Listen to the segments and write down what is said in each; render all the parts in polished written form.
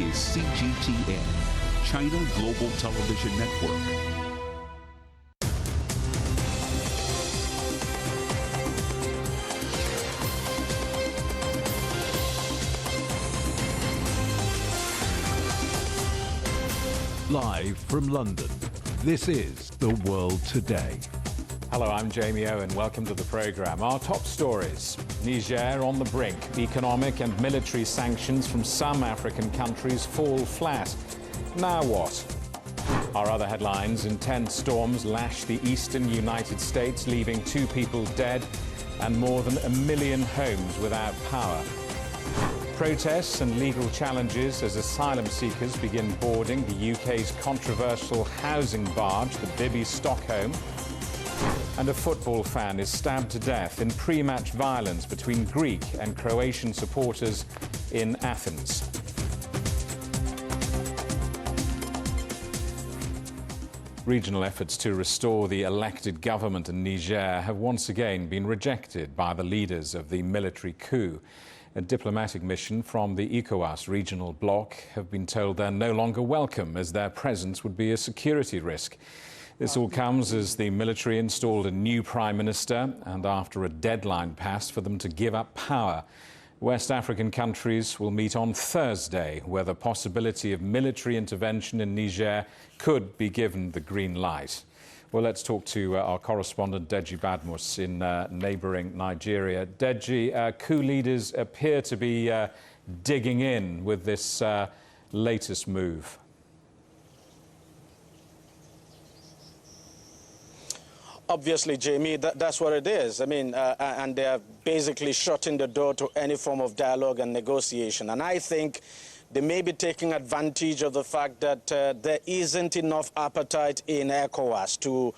is CGTN, China Global Television Network. Live from London, this is The World Today. Hello, I'm Jamie Owen. Welcome to the programme. Our top stories. Niger on the brink. Economic and military sanctions from some African countries fall flat. Now what? Our other headlines. Intense storms lash the eastern United States, leaving 2 people dead and more than 1 million homes without power. Protests and legal challenges as asylum seekers begin boarding the UK's controversial housing barge, the Bibi Stockholm. And a football fan is stabbed to death in pre-match violence between Greek and Croatian supporters in Athens. Regional efforts to restore the elected government in Niger have once again been rejected by the leaders of the military coup. A diplomatic mission from the ECOWAS regional bloc have been told they're no longer welcome as their presence would be a security risk. This all comes as the military installed a new prime minister and after a deadline passed for them to give up power. West African countries will meet on Thursday, where the possibility of military intervention in Niger could be given the green light. Well, let's talk to our correspondent, Deji Badmus, in neighbouring Nigeria. Deji, coup leaders appear to be digging in with this latest move. Obviously, Jamie, that's what it is. I mean, and they're basically shutting the door to any form of dialogue and negotiation. And I think they may be taking advantage of the fact that there isn't enough appetite in ECOWAS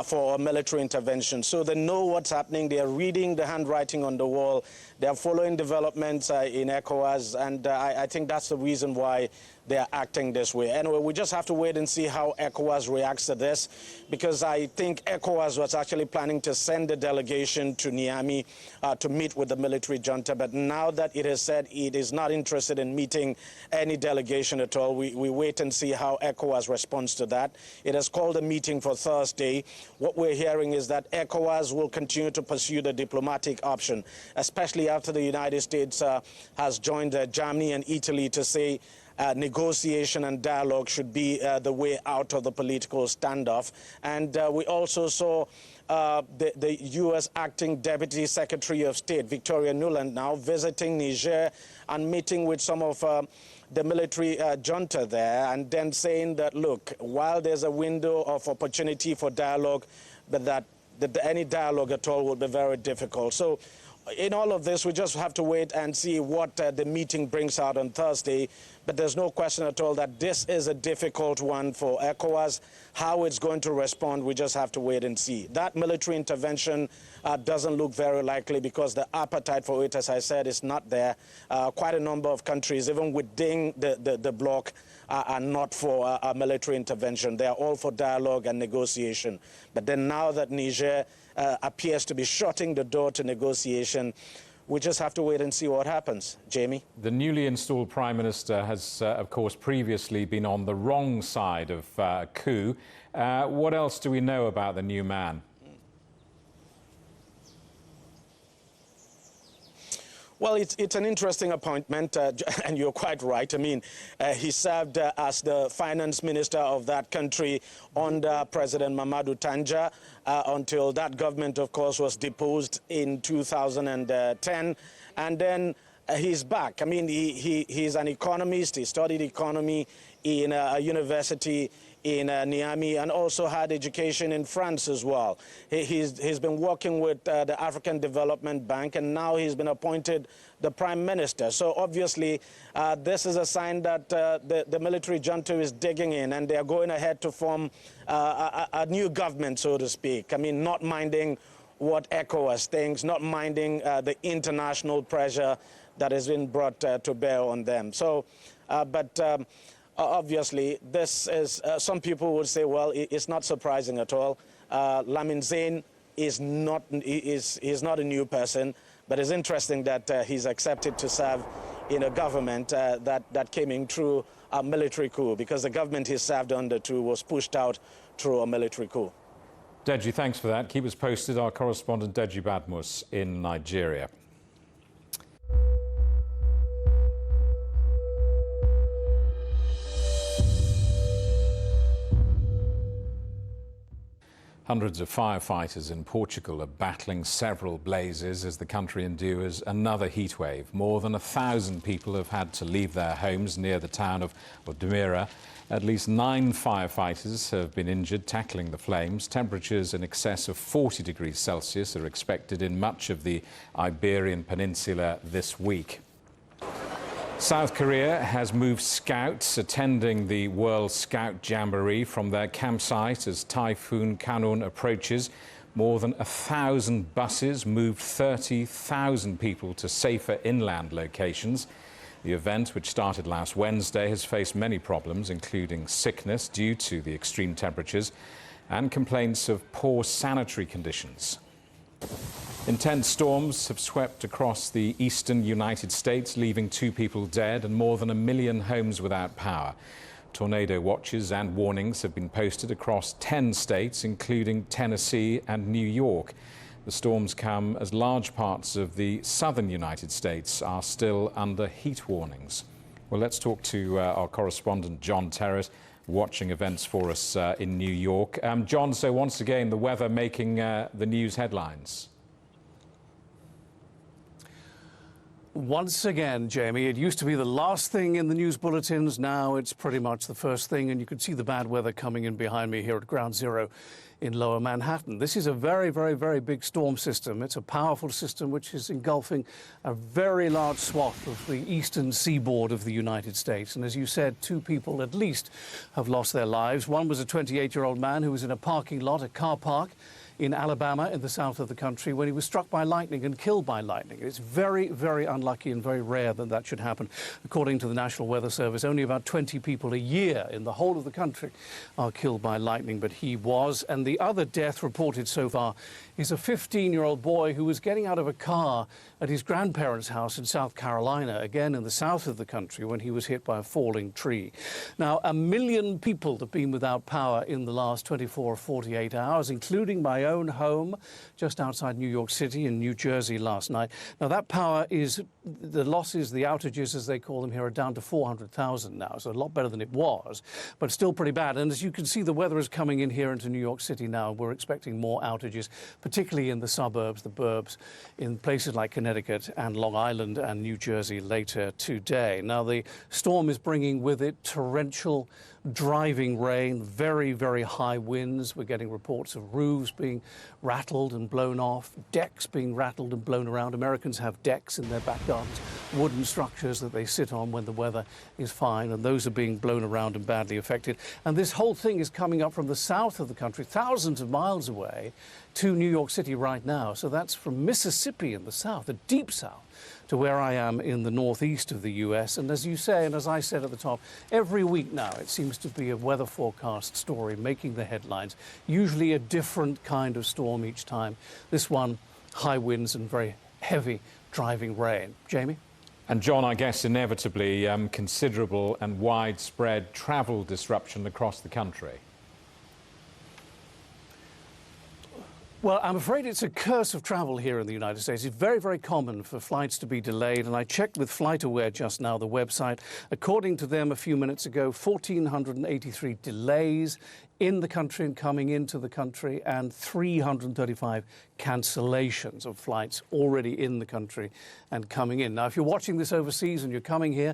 for a military intervention. So they know what's happening. They are reading the handwriting on the wall. They are following developments in ECOWAS. And I think that's the reason why they are acting this way. Anyway, we just have to wait and see how ECOWAS reacts to this, because I think ECOWAS was actually planning to send a delegation to Niamey to meet with the military junta. But now that it has said it is not interested in meeting any delegation at all, we wait and see how ECOWAS responds to that. It has called a meeting for Thursday. What we're hearing is that ECOWAS will continue to pursue the diplomatic option, especially after the United States has joined Germany and Italy to say negotiation and dialogue should be the way out of the political standoff. And we also saw the U.S. Acting Deputy Secretary of State, Victoria Nuland, now visiting Niger and meeting with some of the military junta there, and then saying that, look, while there's a window of opportunity for dialogue, but that any dialogue at all will be very difficult. So in all of this, we just have to wait and see what the meeting brings out on Thursday. But there's no question at all that this is a difficult one for ECOWAS. How it's going to respond, we just have to wait and see. That military intervention doesn't look very likely because the appetite for it, as I said, is not there. Quite a number of countries, even within the bloc, are not for a military intervention. They are all for dialogue and negotiation. But then now that Niger appears to be shutting the door to negotiation, we just have to wait and see what happens. Jamie? The newly installed Prime Minister has, of course, previously been on the wrong side of coup. What else do we know about the new man? Well, it's an interesting appointment, and you're quite right. I mean, he served as the finance minister of that country under President Mamadou Tanja until that government, of course, was deposed in 2010. And then he's back. I mean, he's an economist. He studied economy in a university in Niamey, and also had education in France as well. He's been working with the African Development Bank, and now he's been appointed the Prime Minister. So obviously, this is a sign that the military junta is digging in, and they're going ahead to form a new government, so to speak. I mean, not minding what ECOWAS thinks, not minding the international pressure that has been brought to bear on them. So, obviously, this is, some people would say, well, it's not surprising at all. Lamine Zain is not a new person, but it's interesting that he's accepted to serve government that came in through a military coup, because the government he served under too was pushed out through a military coup. Deji, thanks for that. Keep us posted. Our correspondent Deji Badmus in Nigeria. Hundreds of firefighters in Portugal are battling several blazes as the country endures another heatwave. More than 1,000 people have had to leave their homes near the town of Odmira. At least 9 firefighters have been injured tackling the flames. Temperatures in excess of 40 degrees Celsius are expected in much of the Iberian Peninsula this week. South Korea has moved scouts attending the World Scout Jamboree from their campsite as Typhoon Kanun approaches. More than 1,000 buses moved 30,000 people to safer inland locations. The event, which started last Wednesday, has faced many problems, including sickness due to the extreme temperatures and complaints of poor sanitary conditions. Intense storms have swept across the eastern United States, leaving 2 people dead and more than 1 million homes without power. Tornado watches and warnings have been posted across 10 states, including Tennessee and New York. The storms come as large parts of the southern United States are still under heat warnings. Well, let's talk to our correspondent, John Terrace, watching events for us in New York. John, so once again, the weather making the news headlines. Once again, Jamie, it used to be the last thing in the news bulletins. Now it's pretty much the first thing, and you can see the bad weather coming in behind me here at Ground Zero in Lower Manhattan. This is a very, very, very big storm system. It's a powerful system which is engulfing a very large swath of the eastern seaboard of the United States. And as you said, 2 people at least have lost their lives. One was a 28-year-old man who was in a parking lot, a car park, in Alabama, in the south of the country, when he was struck by lightning and killed by lightning. It's very, very unlucky and very rare that that should happen. According to the National Weather Service, only about 20 people a year in the whole of the country are killed by lightning, but he was. And the other death reported so far is a 15-year-old boy who was getting out of a car at his grandparents' house in South Carolina, again in the south of the country, when he was hit by a falling tree. Now, 1 million people have been without power in the last 24 or 48 hours, including my own home just outside New York City in New Jersey last night. Now, that power is, the losses, the outages, as they call them here, are down to 400,000 now, so a lot better than it was, but still pretty bad. And as you can see, the weather is coming in here into New York City now. We're expecting more outages, particularly in the suburbs, the burbs, in places like Connecticut and Long Island and New Jersey later today. Now, the storm is bringing with it torrential driving rain, very, very high winds. We're getting reports of roofs being rattled and blown off, decks being rattled and blown around. Americans have decks in their back gardens, wooden structures that they sit on when the weather is fine, and those are being blown around and badly affected. And this whole thing is coming up from the south of the country, thousands of miles away, to New York City right now. So that's from Mississippi in the south, the deep south, to where I am in the northeast of the U.S. And as you say, and as I said at the top, every week now it seems to be a weather forecast story making the headlines, usually a different kind of storm each time. This one, high winds and very heavy driving rain. Jamie? And John, I guess inevitably considerable and widespread travel disruption across the country. Well, I'm afraid it's a curse of travel here in the United States. It's very, very common for flights to be delayed. And I checked with FlightAware just now, the website. According to them a few minutes ago, 1,483 delays in the country and coming into the country, and 335 cancellations of flights already in the country and coming in. Now, if you're watching this overseas and you're coming here,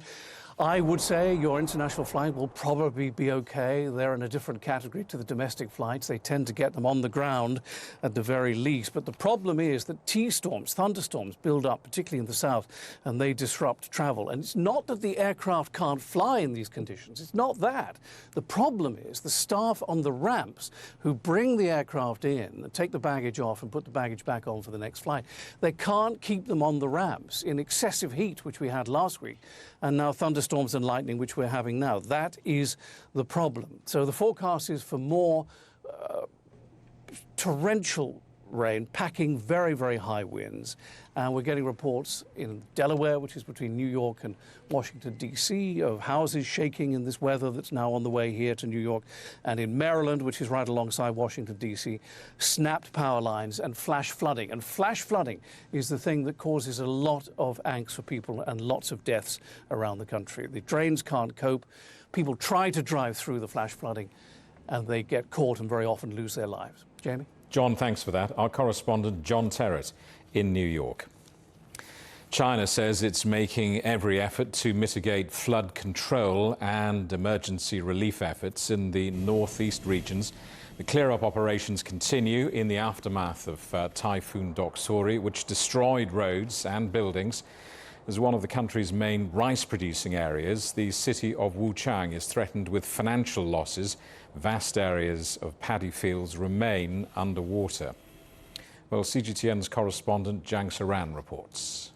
I would say your international flight will probably be okay. They're in a different category to the domestic flights. They tend to get them on the ground at the very least. But the problem is that T-storms, thunderstorms, build up, particularly in the south, and they disrupt travel. And it's not that the aircraft can't fly in these conditions. It's not that. The problem is the staff on the ramps who bring the aircraft in and take the baggage off and put the baggage back on for the next flight. They can't keep them on the ramps in excessive heat, which we had last week, and now thunderstorms and lightning, which we're having now. That is the problem. So the forecast is for more torrential rain, packing very, very high winds. And we're getting reports in Delaware, which is between New York and Washington, D.C., of houses shaking in this weather that's now on the way here to New York. And in Maryland, which is right alongside Washington, D.C., snapped power lines and flash flooding. And flash flooding is the thing that causes a lot of angst for people and lots of deaths around the country. The drains can't cope. People try to drive through the flash flooding, and they get caught and very often lose their lives. Jamie? John, thanks for that. Our correspondent, John Terrett, in New York. China says it's making every effort to mitigate flood control and emergency relief efforts in the northeast regions. The clear-up operations continue in the aftermath of Typhoon Doksuri, which destroyed roads and buildings. As one of the country's main rice-producing areas, the city of Wuchang is threatened with financial losses. Vast areas of paddy fields remain underwater. Well, CGTN's correspondent Jiang Saran reports.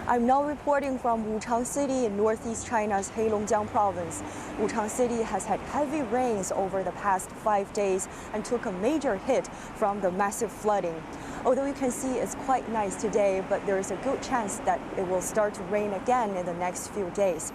I'm now reporting from Wuchang City in northeast China's Heilongjiang province. Wuchang City has had heavy rains over the past 5 days and took a major hit from the massive flooding. Although you can see it's quite nice today, but there is a good chance that it will start to rain again in the next few days.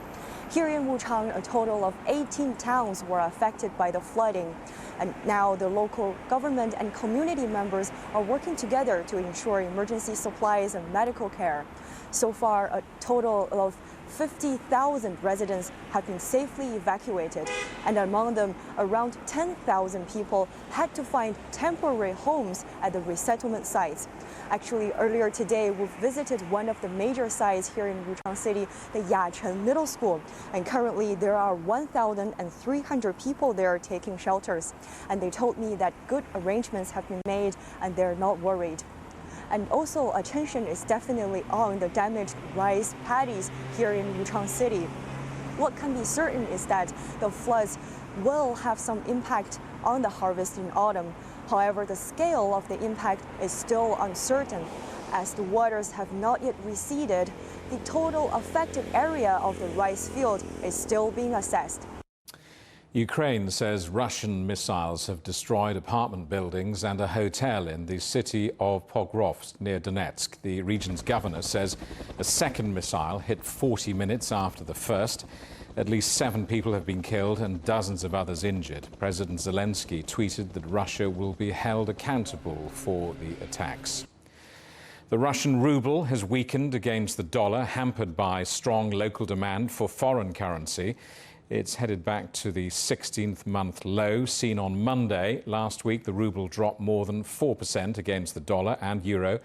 Here in Wuchang, a total of 18 towns were affected by the flooding. And now the local government and community members are working together to ensure emergency supplies and medical care. So far, a total of 50,000 residents have been safely evacuated, and among them, around 10,000 people had to find temporary homes at the resettlement sites. Actually, earlier today, we visited one of the major sites here in Wuchang City, the Yachen Middle School, and currently there are 1,300 people there taking shelters. And they told me that good arrangements have been made and they're not worried. And also, attention is definitely on the damaged rice paddies here in Wuchang City. What can be certain is that the floods will have some impact on the harvest in autumn. However, the scale of the impact is still uncertain. As the waters have not yet receded, the total affected area of the rice field is still being assessed. Ukraine says Russian missiles have destroyed apartment buildings and a hotel in the city of Pokrovsk near Donetsk. The region's governor says a second missile hit 40 minutes after the first. At least 7 people have been killed and dozens of others injured. President Zelensky tweeted that Russia will be held accountable for the attacks. The Russian ruble has weakened against the dollar, hampered by strong local demand for foreign currency. It's headed back to the 16th-month low seen on Monday. Last week, the ruble dropped more than 4% against the dollar and euro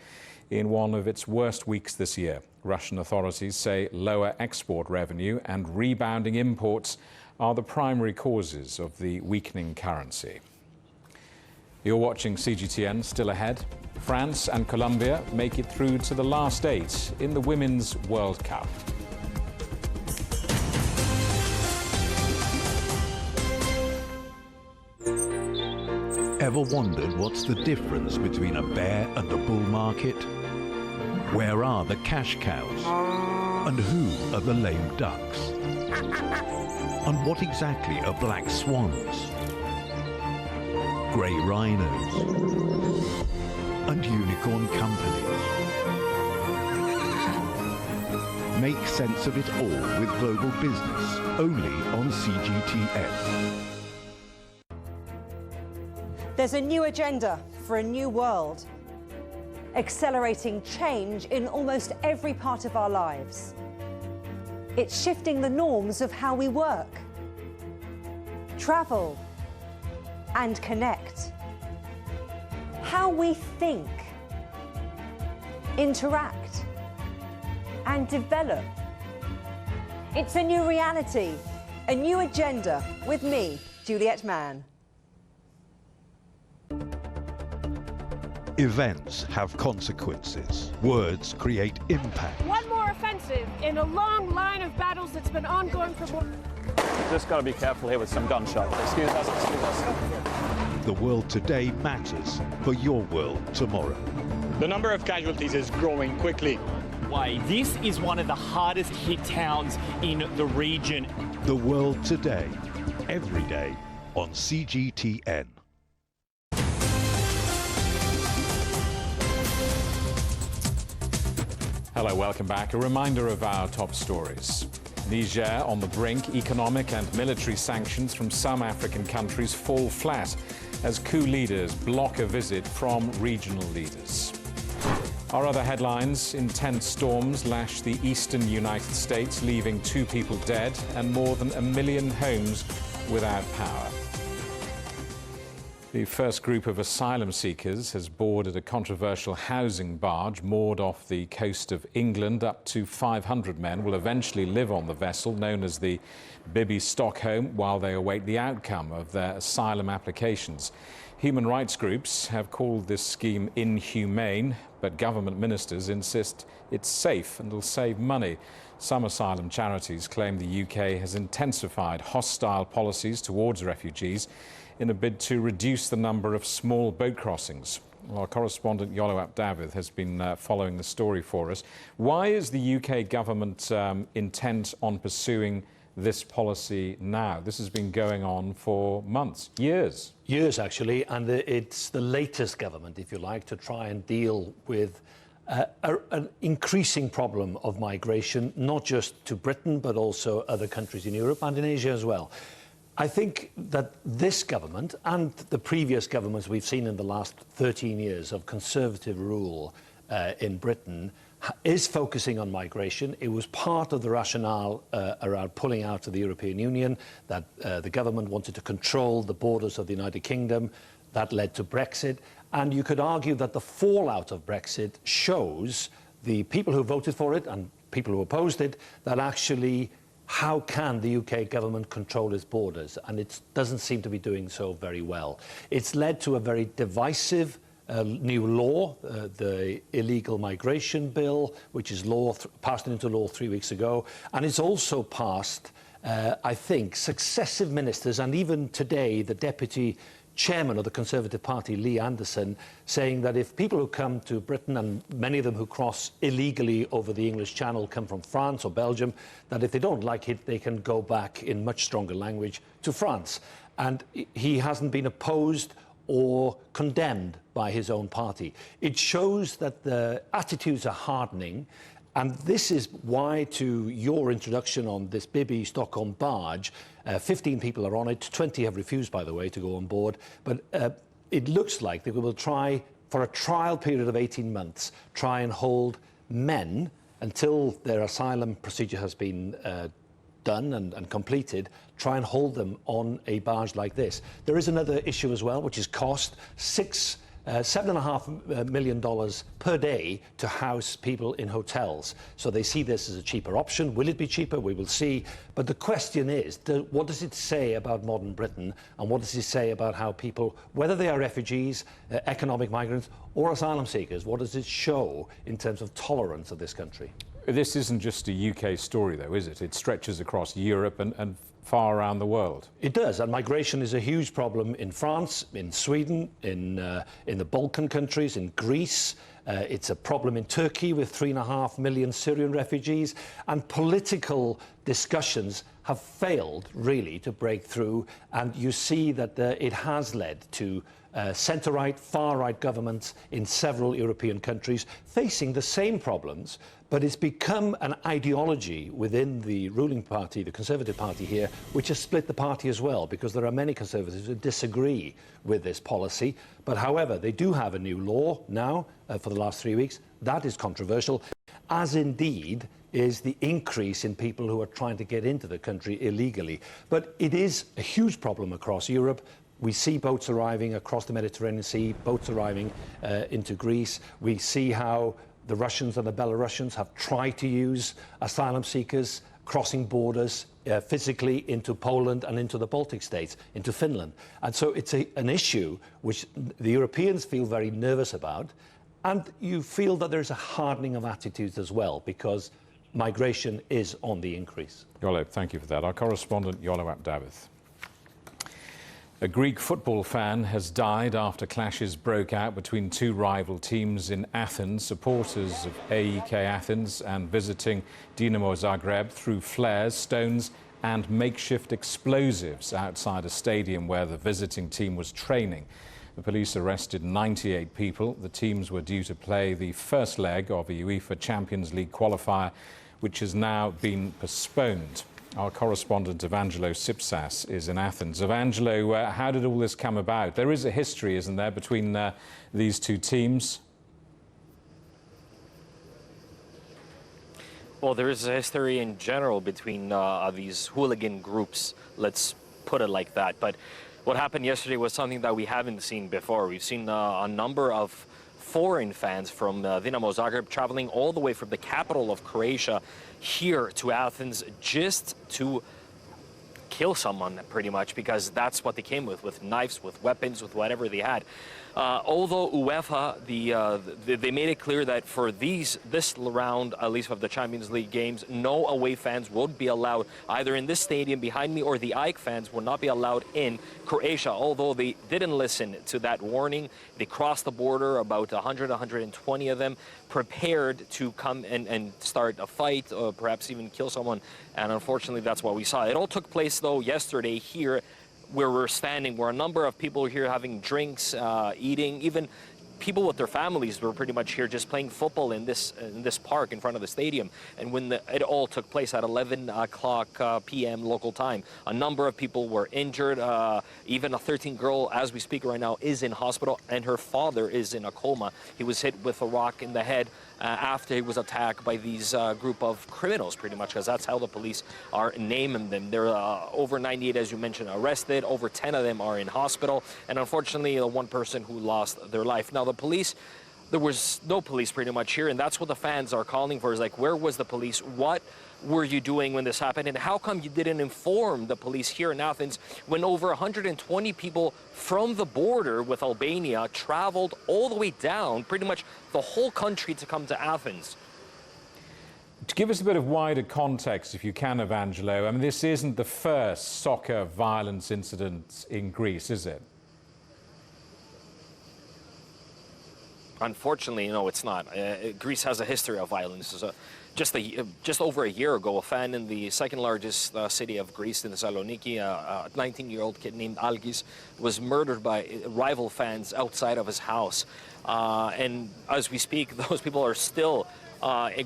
in one of its worst weeks this year. Russian authorities say lower export revenue and rebounding imports are the primary causes of the weakening currency. You're watching CGTN. Still ahead, France and Colombia make it through to the last 8 in the Women's World Cup. Ever wondered what's the difference between a bear and a bull market? Where are the cash cows? And who are the lame ducks? And what exactly are black swans? Grey rhinos? And unicorn companies? Make sense of it all with Global Business, only on CGTN. There's a new agenda for a new world, accelerating change in almost every part of our lives. It's shifting the norms of how we work, travel, and connect. How we think, interact, and develop. It's a new reality, a new agenda with me, Juliette Mann. Events have consequences. Words create impact. One more offensive in a long line of battles that's been ongoing for more. Just got to be careful here with some gunshots. Excuse us, excuse us. The world today matters for your world tomorrow. The number of casualties is growing quickly. Why, this is one of the hardest hit towns in the region. The world today, every day on CGTN. Hello, welcome back. A reminder of our top stories. Niger on the brink. Economic and military sanctions from some African countries fall flat as coup leaders block a visit from regional leaders. Our other headlines: intense storms lash the eastern United States, leaving 2 people dead and more than 1 million homes without power. The first group of asylum seekers has boarded a controversial housing barge moored off the coast of England. Up to 500 men will eventually live on the vessel, known as the Bibi Stockholm, while they await the outcome of their asylum applications. Human rights groups have called this scheme inhumane, but government ministers insist it's safe and will save money. Some asylum charities claim the UK has intensified hostile policies towards refugees in a bid to reduce the number of small boat crossings. Well, our correspondent Yolo Ap David has been following the story for us. Why is the UK government intent on pursuing this policy now? This has been going on for months, years. Years, actually, and it's the latest government, if you like, to try and deal with an increasing problem of migration, not just to Britain, but also other countries in Europe and in Asia as well. I think that this government and the previous governments we've seen in the last 13 years of Conservative rule in Britain is focusing on migration. It was part of the rationale around pulling out of the European Union, that the government wanted to control the borders of the United Kingdom. That led to Brexit. And you could argue that the fallout of Brexit shows the people who voted for it and people who opposed it that actually, how can the UK government control its borders? And it doesn't seem to be doing so very well. It's led to a very divisive new law, the Illegal Migration Bill, which is passed into law 3 weeks ago. And it's also passed, I think, successive ministers, and even today, the Deputy Chairman of the Conservative Party, Lee Anderson, saying that if people who come to Britain, and many of them who cross illegally over the English Channel come from France or Belgium, that if they don't like it, they can go back in much stronger language to France. And he hasn't been opposed or condemned by his own party. It shows that the attitudes are hardening. And this is why, to your introduction on this Bibi Stockholm barge, 15 people are on it. 20 have refused, by the way, to go on board. But it looks like they will try, for a trial period of 18 months, try and hold men until their asylum procedure has been done and completed, try and hold them on a barge like this. There is another issue as well, which is cost. $7.5 million per day to house people in hotels. So they see this as a cheaper option. Will it be cheaper? We will see. But the question is, what does it say about modern Britain? And what does it say about how people, whether they are refugees, economic migrants, or asylum seekers, what does it show in terms of tolerance of this country? This isn't just a UK story, though, is it? It stretches across Europe and far around the world. It does, and migration is a huge problem in France, in Sweden, in the Balkan countries, in Greece. It's a problem in Turkey with 3.5 million Syrian refugees, and political discussions have failed really to break through, and you see that it has led to centre-right, far-right governments in several European countries facing the same problems, but it's become an ideology within the ruling party, the Conservative Party here, which has split the party as well, because there are many Conservatives who disagree with this policy. But however, they do have a new law now for the last 3 weeks. That is controversial, as indeed is the increase in people who are trying to get into the country illegally. But it is a huge problem across Europe. We see boats arriving across the Mediterranean Sea, boats arriving into Greece. We see how the Russians and the Belarusians have tried to use asylum seekers crossing borders physically into Poland and into the Baltic states, into Finland. And so it's an issue which the Europeans feel very nervous about. And you feel that there's a hardening of attitudes as well, because migration is on the increase. Yolo, thank you for that. Our correspondent, Yolo Ap David. A Greek football fan has died after clashes broke out between 2 rival teams in Athens. Supporters of AEK Athens and visiting Dinamo Zagreb threw flares, stones and makeshift explosives outside a stadium where the visiting team was training. The police arrested 98 people. The teams were due to play the first leg of a UEFA Champions League qualifier, which has now been postponed. Our correspondent Evangelo Sipsas is in Athens. Evangelo, how did all this come about? There is a history, isn't there, between these two teams? Well, there is a history in general between these hooligan groups, let's put it like that. But what happened yesterday was something that we haven't seen before. We've seen a number of foreign fans from Dinamo Zagreb traveling all the way from the capital of Croatia here to Athens just to kill someone, pretty much, because that's what they came with knives, with weapons, with whatever they had. Although UEFA, they made it clear that for this round, at least of the Champions League games, no away fans would be allowed either in this stadium behind me, or the AEK fans would not be allowed in Croatia. Although they didn't listen to that warning, they crossed the border, about 100, 120 of them, prepared to come and start a fight, or perhaps even kill someone. And unfortunately, that's what we saw. It all took place, though, yesterday here where we're standing, where a number of people here having drinks, eating, even people with their families were pretty much here just playing football in this park in front of the stadium. And when it all took place at 11 o'clock p.m. local time, a number of people were injured. Even a 13-girl, as we speak right now, is in hospital, and her father is in a coma. He was hit with a rock in the head after he was attacked by these group of criminals, pretty much, because that's how the police are naming them. There are over 98, as you mentioned, arrested. Over 10 of them are in hospital, and unfortunately, one person who lost their life. Now, the police, there was no police pretty much here, and that's what the fans are calling for, is like, where was the police? What were you doing when this happened? And how come you didn't inform the police here in Athens when over 120 people from the border with Albania traveled all the way down, pretty much the whole country, to come to Athens? To give us a bit of wider context, if you can, Evangelo, I mean, this isn't the first soccer violence incident in Greece, is it? Unfortunately, no, it's not. Greece has a history of violence. Just over a year ago, a fan in the second largest city of Greece, in Thessaloniki, a 19-year-old kid named Algis, was murdered by rival fans outside of his house. And as we speak, those people are still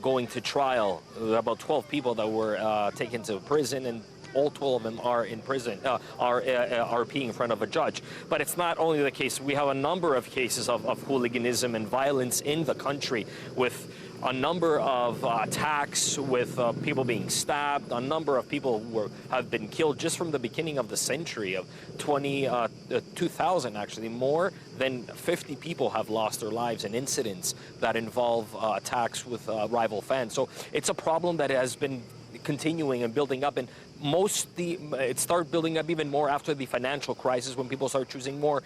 going to trial. About 12 people that were taken to prison, and all 12 of them are in prison, are being in front of a judge. But it's not only the case. We have a number of cases of hooliganism and violence in the country, with a number of attacks, with people being stabbed, a number of people who have been killed just from the beginning of the century of 2000, actually. More than 50 people have lost their lives in incidents that involve attacks with rival fans. So it's a problem that has been continuing and building up, and it started building up even more after the financial crisis, when people start choosing more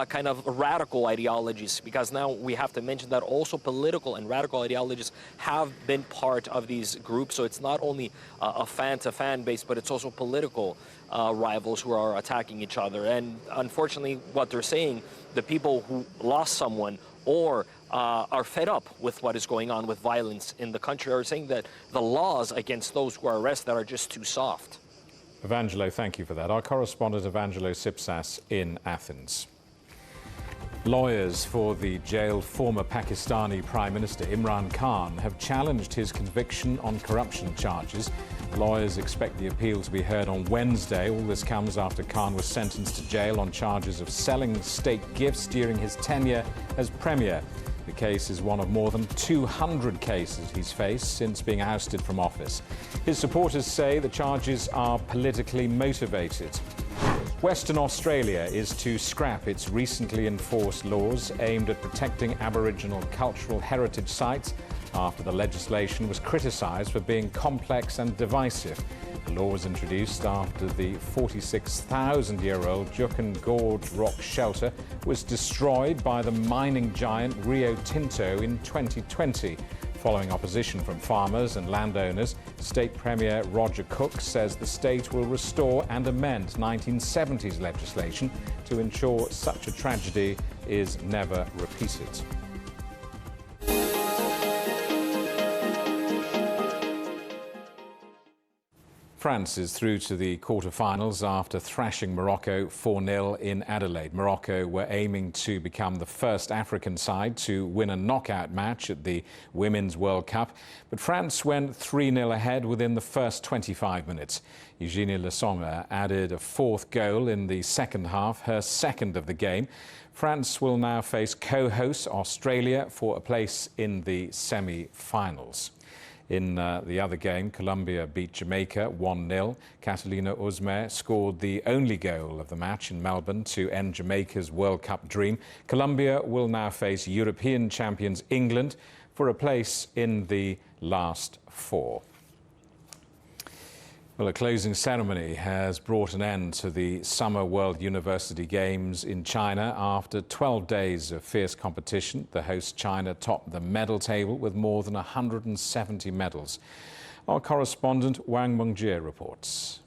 kind of radical ideologies, because now we have to mention that also political and radical ideologies have been part of these groups. So it's not only a fan-to-fan base, but it's also political rivals who are attacking each other. And unfortunately, what they're saying, the people who lost someone or are fed up with what is going on with violence in the country are saying that the laws against those who are arrested are just too soft. Evangelo, thank you for that. Our correspondent Evangelo Sipsas in Athens. Lawyers for the jailed former Pakistani Prime Minister Imran Khan have challenged his conviction on corruption charges. Lawyers expect the appeal to be heard on Wednesday. All this comes after Khan was sentenced to jail on charges of selling state gifts during his tenure as Premier. The case is one of more than 200 cases he's faced since being ousted from office. His supporters say the charges are politically motivated. Western Australia is to scrap its recently enforced laws aimed at protecting Aboriginal cultural heritage sites after the legislation was criticised for being complex and divisive. The law was introduced after the 46,000-year-old Juukan Gorge rock shelter was destroyed by the mining giant Rio Tinto in 2020. Following opposition from farmers and landowners, State Premier Roger Cook says the state will restore and amend 1970s legislation to ensure such a tragedy is never repeated. France is through to the quarter-finals after thrashing Morocco 4-0 in Adelaide. Morocco were aiming to become the first African side to win a knockout match at the Women's World Cup, but France went 3-0 ahead within the first 25 minutes. Eugénie Le Sommer added a fourth goal in the second half, her second of the game. France will now face co-host Australia for a place in the semi-finals. In the other game, Colombia beat Jamaica 1-0. Catalina Usmer scored the only goal of the match in Melbourne to end Jamaica's World Cup dream. Colombia will now face European champions England for a place in the last four. Well, a closing ceremony has brought an end to the Summer World University Games in China. After 12 days of fierce competition, the host China topped the medal table with more than 170 medals. Our correspondent Wang Mengjie reports.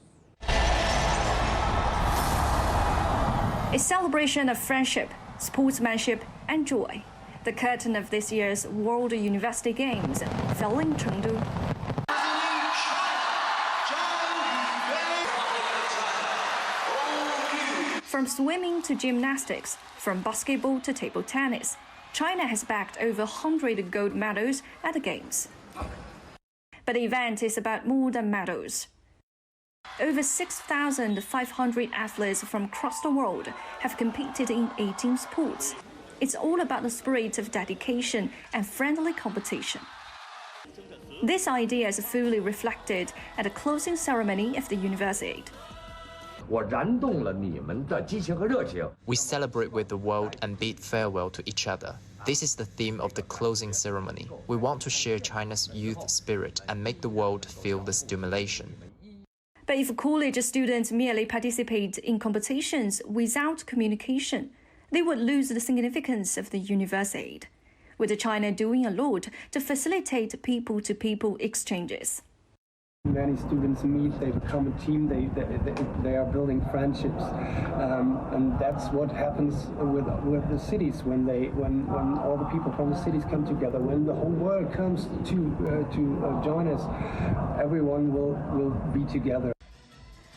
A celebration of friendship, sportsmanship and joy. The curtain of this year's World University Games fell in Chengdu. From swimming to gymnastics, from basketball to table tennis, China has bagged over 100 gold medals at the Games. But the event is about more than medals. Over 6,500 athletes from across the world have competed in 18 sports. It's all about the spirit of dedication and friendly competition. This idea is fully reflected at the closing ceremony of the Universiade. We celebrate with the world and bid farewell to each other. This is the theme of the closing ceremony. We want to share China's youth spirit and make the world feel the stimulation. But if college students merely participate in competitions without communication, they would lose the significance of the Universiade, with China doing a lot to facilitate people-to-people exchanges. Many students meet, they become a team, they are building friendships, and that's what happens with the cities when all the people from the cities come together. When the whole world comes to join us, everyone will be together.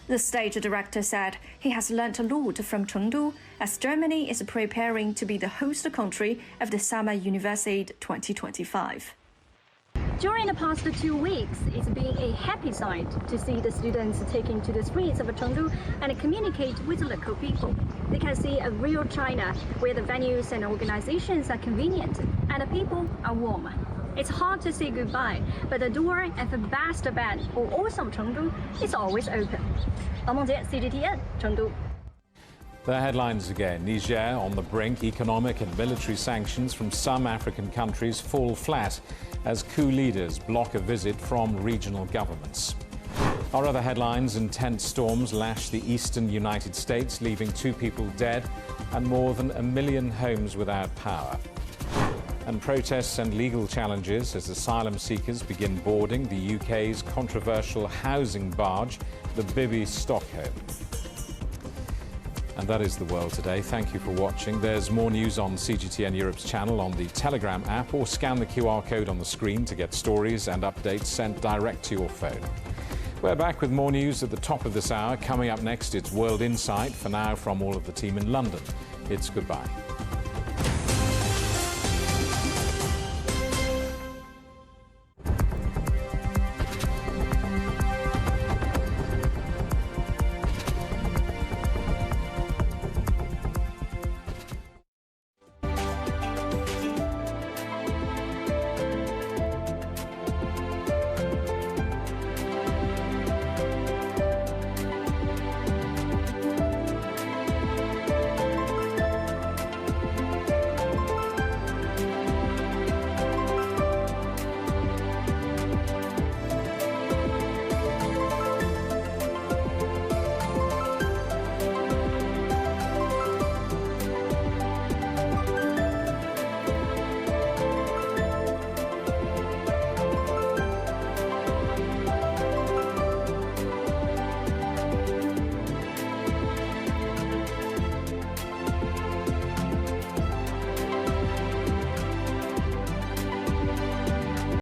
The stage director said he has learnt a lot from Chengdu as Germany is preparing to be the host country of the Summer Universiade 2025. During the past 2 weeks, it's been a happy sight to see the students taking to the streets of Chengdu and communicate with local people. They can see a real China where the venues and organizations are convenient and the people are warm. It's hard to say goodbye, but the door at the best band for awesome Chengdu is always open. Wang Mengjie, CGTN, Chengdu. The headlines again. Niger on the brink. Economic and military sanctions from some African countries fall flat as coup leaders block a visit from regional governments. Our other headlines: intense storms lash the eastern United States, leaving 2 people dead and more than 1 million homes without power. And protests and legal challenges as asylum seekers begin boarding the UK's controversial housing barge, the Bibi Stockholm. And that is the world today. Thank you for watching. There's more news on CGTN Europe's channel, on the Telegram app, or scan the QR code on the screen to get stories and updates sent direct to your phone. We're back with more news at the top of this hour. Coming up next, it's World Insight. For now, from all of the team in London, it's goodbye.